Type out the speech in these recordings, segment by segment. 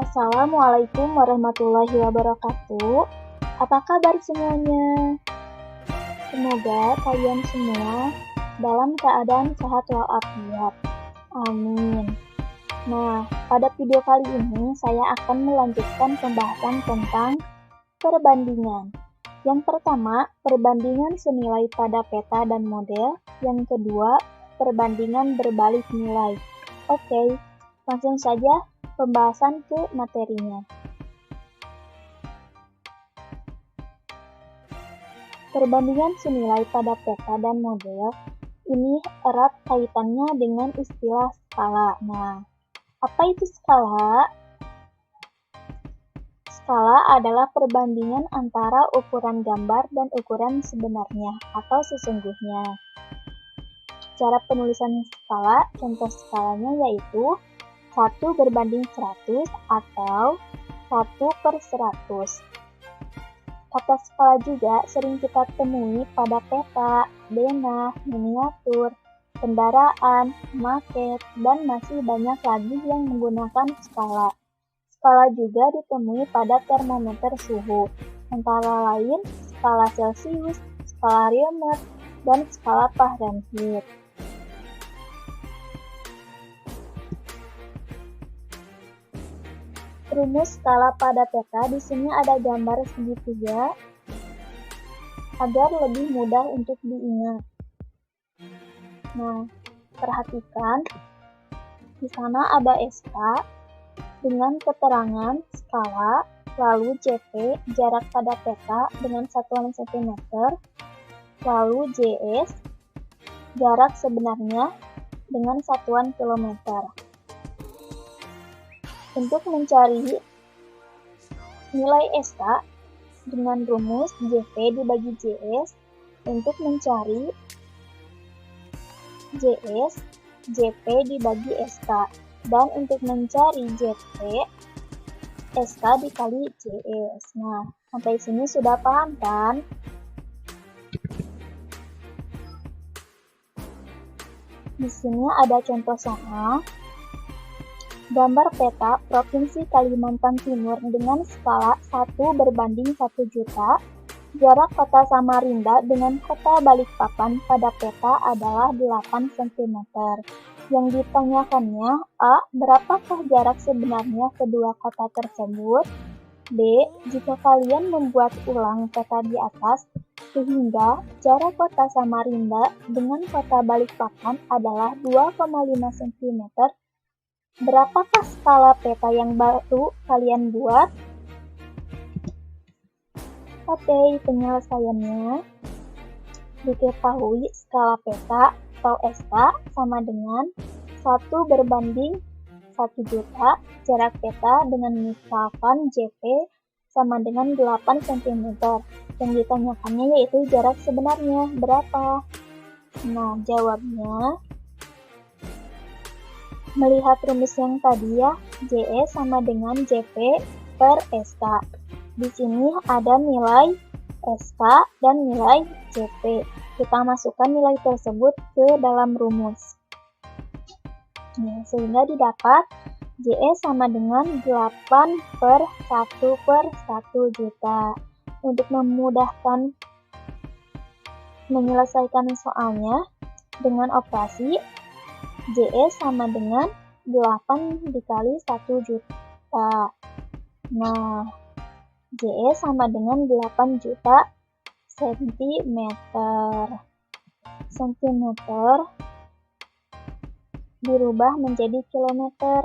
Assalamualaikum warahmatullahi wabarakatuh. Apa kabar semuanya? Semoga kalian semua dalam keadaan sehat walafiat. Amin. Nah, pada video kali ini saya akan melanjutkan pembahasan tentang perbandingan. Yang pertama, perbandingan senilai pada peta dan model. Yang kedua, perbandingan berbalik nilai. Oke, langsung saja pembahasan ke materinya. Perbandingan senilai pada peta dan model ini erat kaitannya dengan istilah skala. Nah, apa itu skala? Skala adalah perbandingan antara ukuran gambar dan ukuran sebenarnya atau sesungguhnya. Cara penulisan skala, contoh skalanya yaitu 1/100 atau 1/100. Kata skala juga sering kita temui pada peta, denah, miniatur, kendaraan, maket, dan masih banyak lagi yang menggunakan skala. Skala juga ditemui pada termometer suhu, antara lain skala Celcius, skala Reaumur, dan skala Fahrenheit. Rumus skala pada peta di sini ada gambar segitiga agar lebih mudah untuk diingat. Nah, perhatikan di sana ada SK dengan keterangan skala, lalu JP jarak pada peta dengan satuan cm, lalu JS jarak sebenarnya dengan satuan kilometer. Untuk mencari nilai SK dengan rumus JP dibagi JS, untuk mencari JS, JP dibagi SK, dan untuk mencari JP, SK dikali JS. Nah, sampai sini sudah paham kan? Di sini ada contoh soal. Gambar peta Provinsi Kalimantan Timur dengan skala 1/1 juta. Jarak kota Samarinda dengan kota Balikpapan pada peta adalah 8 cm. Yang ditanyakannya A. Berapakah jarak sebenarnya kedua kota tersebut? B. Jika kalian membuat ulang peta di atas, sehingga jarak kota Samarinda dengan kota Balikpapan adalah 2,5 cm, berapakah skala peta yang baru kalian buat? Oke, penyelesaiannya. Diketahui skala peta atau SK sama dengan 1/1 juta, jarak peta dengan misalkan JP sama dengan 8 cm. Yang ditanyakannya yaitu jarak sebenarnya berapa? Nah, jawabnya melihat rumus yang tadi ya, JE sama dengan JP per SK. Di sini ada nilai SK dan nilai JP. Kita masukkan nilai tersebut ke dalam rumus. Nah, sehingga didapat JE sama dengan 8/1/1 juta. Untuk memudahkan menyelesaikan soalnya dengan operasi JE sama dengan 8 dikali 1 juta. Nah, JE sama dengan 8 juta sentimeter. Sentimeter dirubah menjadi kilometer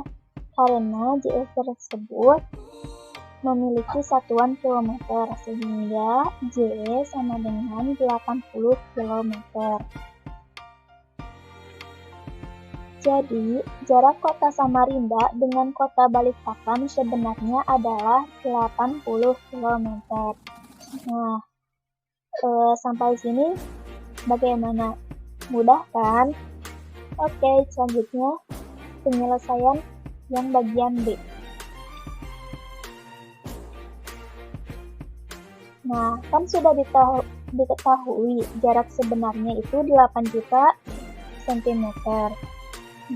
karena JE tersebut memiliki satuan kilometer, sehingga JE sama dengan 80 kilometer. Jadi, jarak kota Samarinda dengan kota Balikpapan sebenarnya adalah 80 km. Nah, sampai sini bagaimana? Mudah kan? Oke, selanjutnya penyelesaian yang bagian B. Nah, kan sudah diketahui jarak sebenarnya itu 8 juta cm.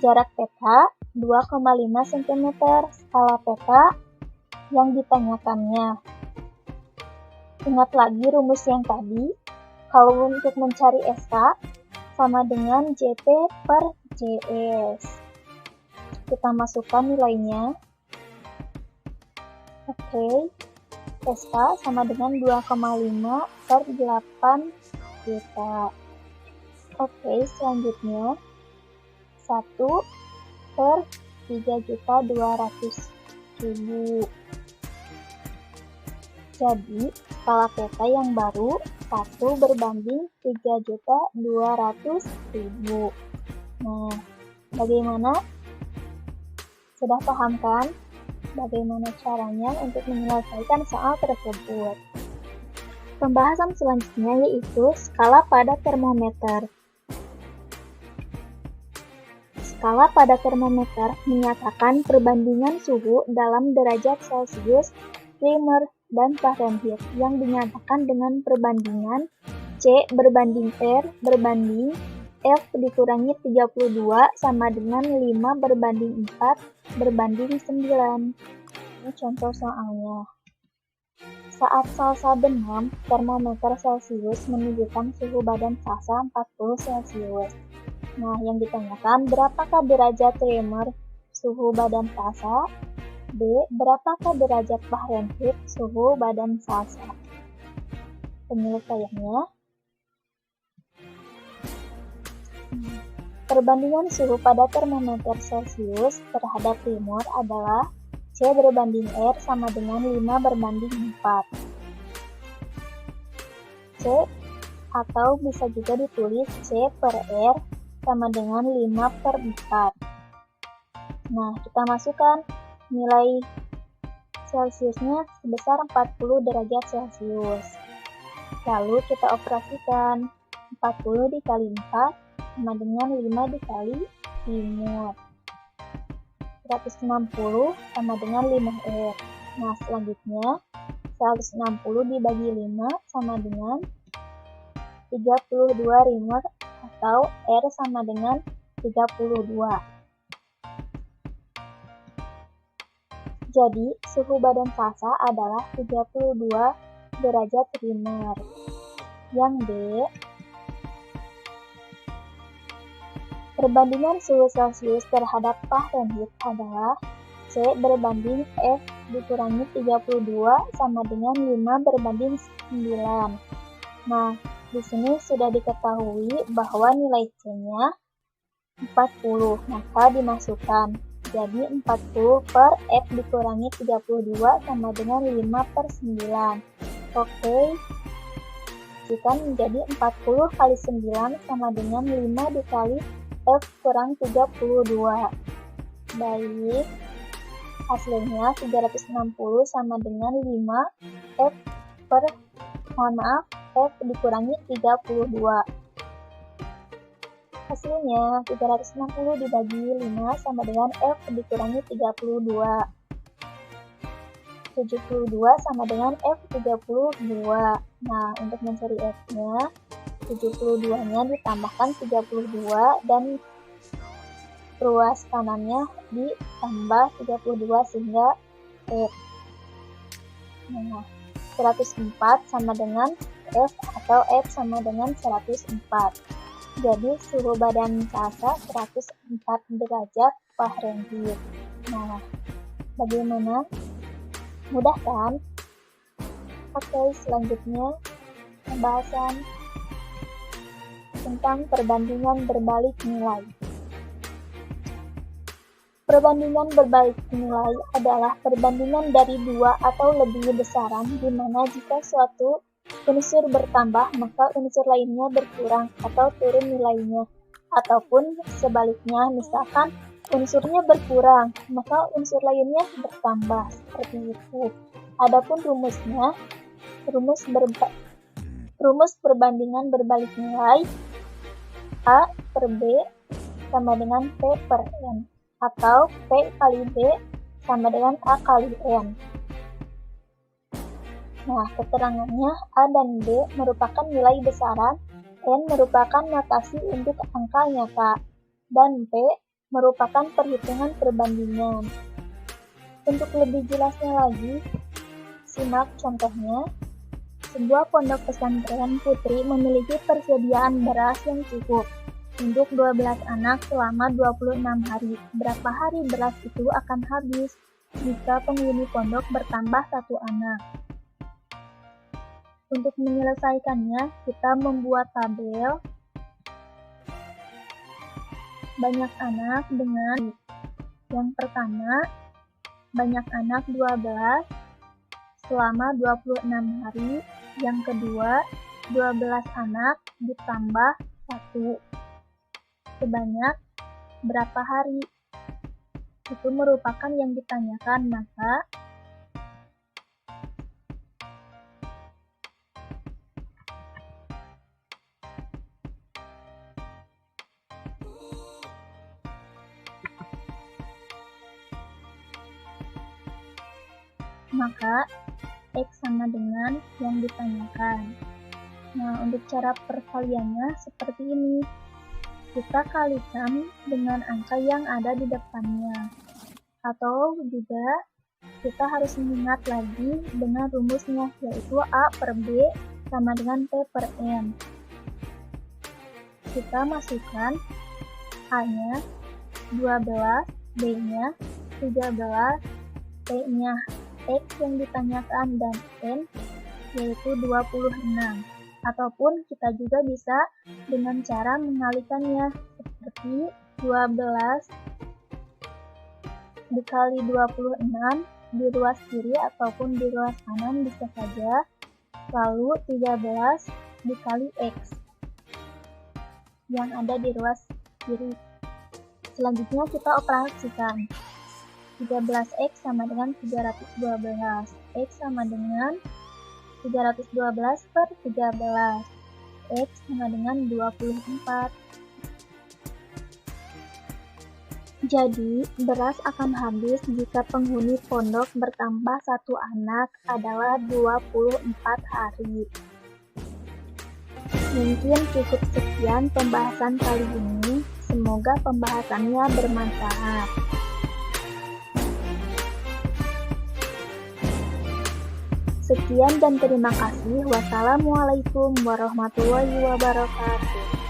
Jarak peta 2,5 cm, skala peta yang ditanyakannya. Ingat lagi rumus yang tadi, kalau untuk mencari SK sama dengan JP per JS. Kita masukkan nilainya. Oke, SK sama dengan 2,5 per 8 juta. Oke, selanjutnya 1 per 3.200.000. Jadi, skala peta yang baru 1 berbanding 3.200.000. Nah, bagaimana? Sudah paham kan? Bagaimana caranya untuk menyelesaikan soal tersebut? Pembahasan selanjutnya yaitu skala pada termometer. Skala pada termometer menyatakan perbandingan suhu dalam derajat Celcius, primer, dan Fahrenheit yang dinyatakan dengan perbandingan C berbanding R berbanding F dikurangi 32 sama dengan 5 berbanding 4 berbanding 9. Ini contoh soalnya. Saat Salsa demam, termometer Celcius menunjukkan suhu badan Salsa 40 Celcius. Nah, yang ditanyakan berapakah derajat tremor suhu badan Salsa? B. Berapakah derajat Fahrenheit suhu badan Salsa? Penyelesaiannya. Perbandingan suhu pada termometer Celcius terhadap tremor adalah C berbanding R sama dengan 5 berbanding 4. C atau bisa juga ditulis C per R sama dengan 5 per 4. Nah, kita masukkan nilai Celciusnya sebesar 40 derajat Celcius. Lalu kita operasikan 40 dikali 4 sama dengan 5 dikali 5. 160 sama dengan 5R. Nah, selanjutnya 160 dibagi 5 sama dengan 32 Rimer atau R sama dengan 32. Jadi, suhu badan Salsa adalah 32 derajat Rimer. Yang B, perbandingan suhu Celcius terhadap Fahrenheit adalah C berbanding F dikurangi 32 sama dengan 5 berbanding 9. Nah, di sini sudah diketahui bahwa nilai C-nya 40, maka dimasukkan. Jadi 40 per F dikurangi 32 sama dengan 5 per 9. Oke, jika menjadi 40 kali 9 sama dengan 5 dikali F kurang 32. Baik, hasilnya 360 sama dengan 5 F F dikurangi 32. Hasilnya 360 dibagi 5 sama dengan F dikurangi 32. 72 sama dengan F 32. Nah, untuk mencari F-nya 72-nya ditambahkan 32 dan ruas kanannya ditambah 32 sehingga F. Nah, 104 sama dengan F atau F sama dengan 104. Jadi suhu badan Salsa 104 derajat Fahrenheit. Nah, bagaimana? Mudah kan? Oke, selanjutnya pembahasan tentang perbandingan berbalik nilai. Perbandingan berbalik nilai adalah perbandingan dari dua atau lebih besaran di mana jika suatu unsur bertambah maka unsur lainnya berkurang atau turun nilainya, ataupun sebaliknya, misalkan unsurnya berkurang maka unsur lainnya bertambah, seperti itu. Adapun rumusnya, rumus perbandingan berbalik nilai A per B sama dengan P per N, atau P kali B sama dengan A kali N. Nah, keterangannya A dan B merupakan nilai besaran, N merupakan notasi untuk angka nyata, dan P merupakan perhitungan perbandingan. Untuk lebih jelasnya lagi, simak contohnya. Sebuah pondok pesantren putri memiliki persediaan beras yang cukup untuk 12 anak selama 26 hari. Berapa hari beras itu akan habis jika penghuni pondok bertambah 1 anak? Untuk menyelesaikannya, kita membuat tabel banyak anak dengan yang pertama, banyak anak 12 selama 26 hari. Yang kedua, 12 anak ditambah 1 sebanyak berapa hari? Itu merupakan yang ditanyakan, maka X sama dengan yang ditanyakan. Nah, untuk cara perkaliannya seperti ini. Kita kalikan dengan angka yang ada di depannya. Atau juga kita harus mengingat lagi dengan rumusnya, yaitu A per B sama dengan P per N. Kita masukkan A-nya 12, B-nya 13, P-nya X yang ditanyakan, dan N yaitu 26. Ataupun kita juga bisa dengan cara mengalikannya seperti 12 dikali 26 di ruas kiri ataupun di ruas kanan bisa saja, lalu 13 dikali X yang ada di ruas kiri. Selanjutnya kita operasikan. 13X sama dengan 312. X sama dengan 312 per 13. X sama dengan 24. Jadi, beras akan habis jika penghuni pondok bertambah 1 anak adalah 24 hari. Mungkin cukup sekian pembahasan kali ini. Semoga pembahasannya bermanfaat. Sekian dan terima kasih. Wassalamualaikum warahmatullahi wabarakatuh.